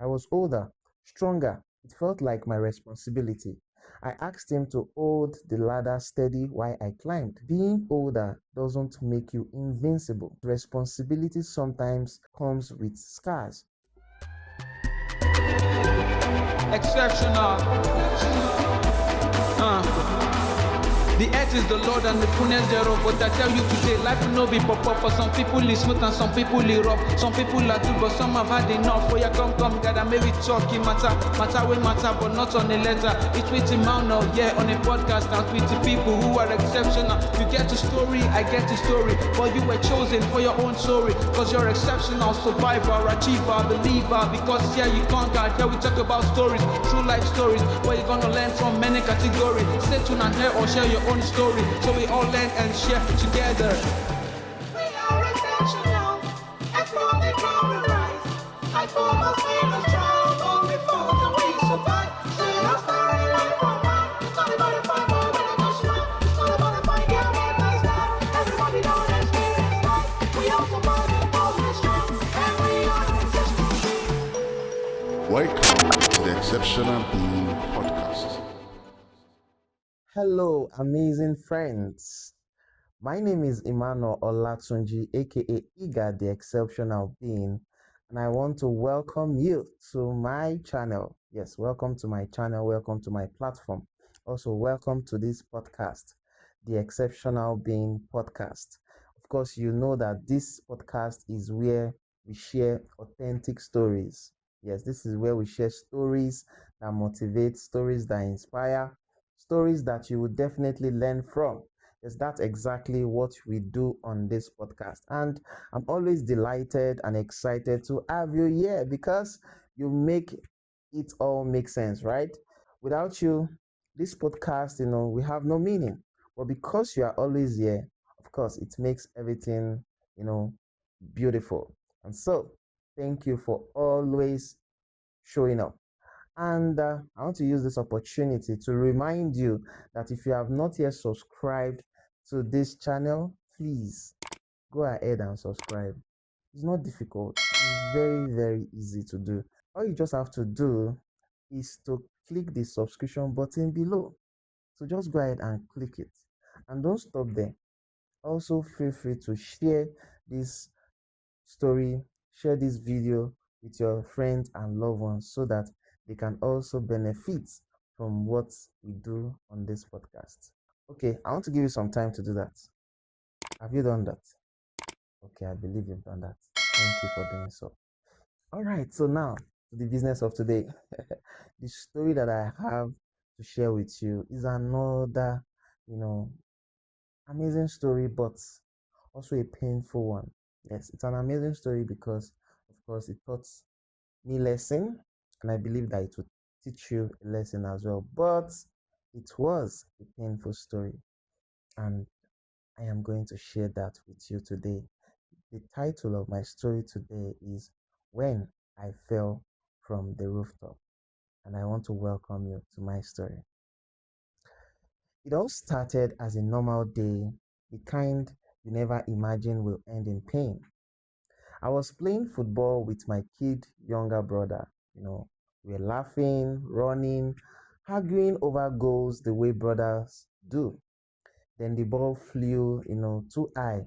I was older, stronger. It felt like my responsibility. I asked him to hold the ladder steady while I climbed. Being older doesn't make you invincible. Responsibility sometimes comes with scars. Exceptional. The earth is the Lord and the fullness thereof. But I tell you today, life will not be pop-up. For some people it's smooth and some people it's rough. Some people are good, but some have had enough. For you come, gather, maybe talking matter will matter, but not on a letter. It's with Emmanuel, yeah, on a podcast and with the people who are exceptional. You get a story, I get a story, but you were chosen for your own story. Cause you're exceptional, survivor, achiever, believer. Because here you conquer, here we talk about stories, true life stories, where you're gonna learn from many categories. Stay tuned and hear or share your own story, so we all learn and share together. We are exceptional, that's what they call me right. I told us we were strong, long before the way survive. Share our story life from mine. It's not about a fight, but when it goes wrong, it's not about a fight, yeah, we're nice now. Everybody knows experience life. We all survive and both are strong, and we are exceptional. Welcome to the Exceptional Being podcast. Hello, amazing friends. My name is Emmanuel Olatunji, aka Iga the Exceptional Being, and I want to welcome you to my channel. Yes, welcome to my channel, welcome to my platform. Also, welcome to this podcast, the Exceptional Being podcast. Of course, you know that this podcast is where we share authentic stories. Yes, this is where we share stories that motivate, stories that inspire, stories that you will definitely learn from. Yes, that's exactly what we do on this podcast. And I'm always delighted and excited to have you here because you make it all make sense, right? Without you, this podcast, we have no meaning. But because you are always here, of course, it makes everything, you know, beautiful. And so, thank you for always showing up. And I want to use this opportunity to remind you that if you have not yet subscribed to this channel, please go ahead and subscribe. It's not difficult, it's very, very easy to do. All you just have to do is to click the subscription button below. So just go ahead and click it. And don't stop there. Also, feel free to share this story, share this video with your friends and loved ones so that they can also benefit from what we do on this podcast. Okay, I want to give you some time to do that. Have you done that? Okay, I believe you've done that. Thank you for doing so. All right, so now to the business of today. The story that I have to share with you is another, you know, amazing story, but also a painful one. Yes, it's an amazing story because, of course, it taught me lesson, and I believe that it would teach you a lesson as well. But it was a painful story, and I am going to share that with you today. The title of my story today is When I Fell from the Rooftop, and I want to welcome you to my story. It all started as a normal day, the kind you never imagine will end in pain. I was playing football with my younger brother. We were laughing, running, arguing over goals the way brothers do. Then the ball flew, too high,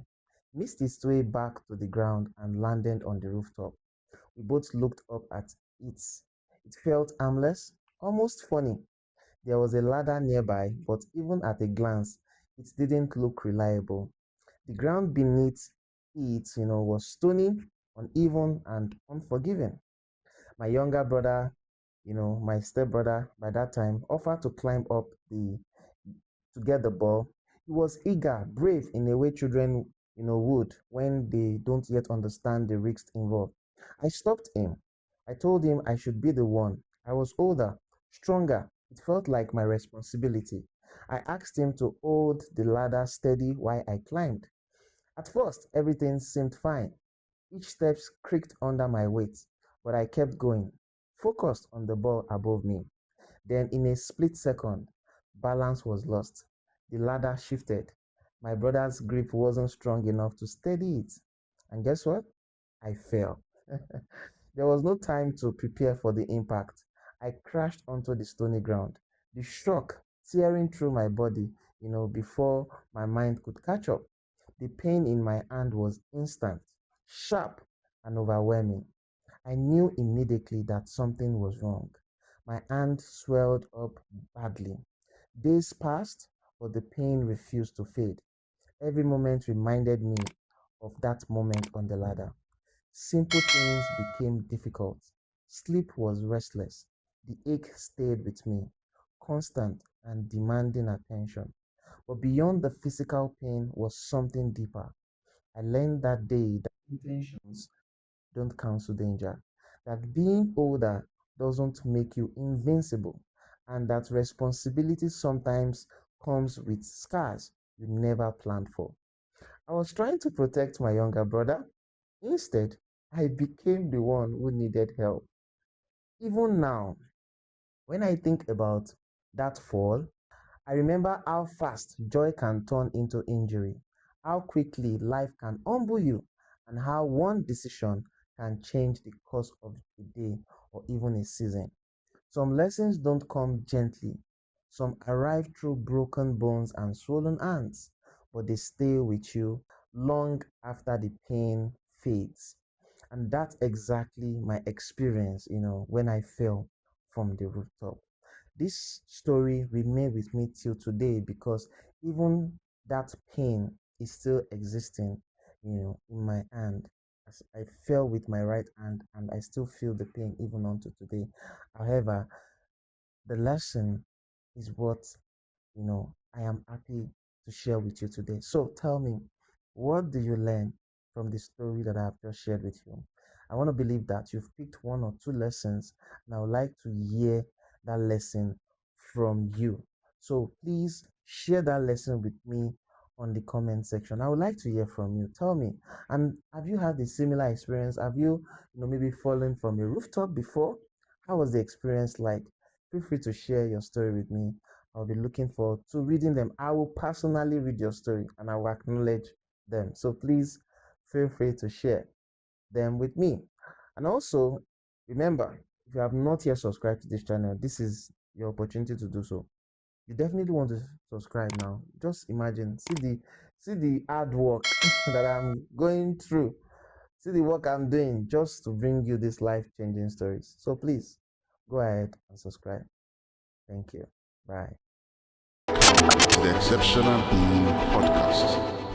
missed its way back to the ground and landed on the rooftop. We both looked up at it. It felt harmless, almost funny. There was a ladder nearby, but even at a glance, it didn't look reliable. The ground beneath it, was stony, uneven, and unforgiving. My younger brother, my stepbrother by that time, offered to climb up to get the ball. He was eager, brave in a way children, would when they don't yet understand the risks involved. I stopped him. I told him I should be the one. I was older, stronger. It felt like my responsibility. I asked him to hold the ladder steady while I climbed. At first, everything seemed fine. Each step creaked under my weight, but I kept going, focused on the ball above me. Then, in a split second, balance was lost. The ladder shifted. My brother's grip wasn't strong enough to steady it. And guess what? I fell. There was no time to prepare for the impact. I crashed onto the stony ground, the shock tearing through my body, before my mind could catch up. The pain in my hand was instant, sharp, and overwhelming. I knew immediately that something was wrong. My hand swelled up badly. Days passed, but the pain refused to fade. Every moment reminded me of that moment on the ladder. Simple things became difficult. Sleep was restless. The ache stayed with me, constant and demanding attention. But beyond the physical pain was something deeper. I learned that day that intentions don't cancel danger, that being older doesn't make you invincible, and that responsibility sometimes comes with scars you never planned for. I was trying to protect my younger brother. Instead, I became the one who needed help. Even now, when I think about that fall, I remember how fast joy can turn into injury, how quickly life can humble you, and how one decision can change the course of a day or even a season. Some lessons don't come gently. Some arrive through broken bones and swollen hands, but they stay with you long after the pain fades. And that's exactly my experience, when I fell from the rooftop. This story remained with me till today because even that pain is still existing, in my hand. As I fell with my right hand and I still feel the pain even unto today. However, the lesson is what I am happy to share with you today. So tell me, what do you learn from the story that I've just shared with you? I want to believe that you've picked one or two lessons, and I would like to hear that lesson from you. So please share that lesson with me on the comment section. I would like to hear from you. Tell me, and have you had a similar experience? Have you, maybe fallen from a rooftop before? How was the experience like? Feel free to share your story with me. I'll be looking forward to reading them. I will personally read your story and I will acknowledge them. So please feel free to share them with me. And also, remember, if you have not yet subscribed to this channel, this is your opportunity to do so. You definitely want to subscribe now. Just imagine, see the hard work that I'm going through. See the work I'm doing just to bring you these life-changing stories. So please go ahead and subscribe. Thank you. Bye. The Exceptional Being Podcast.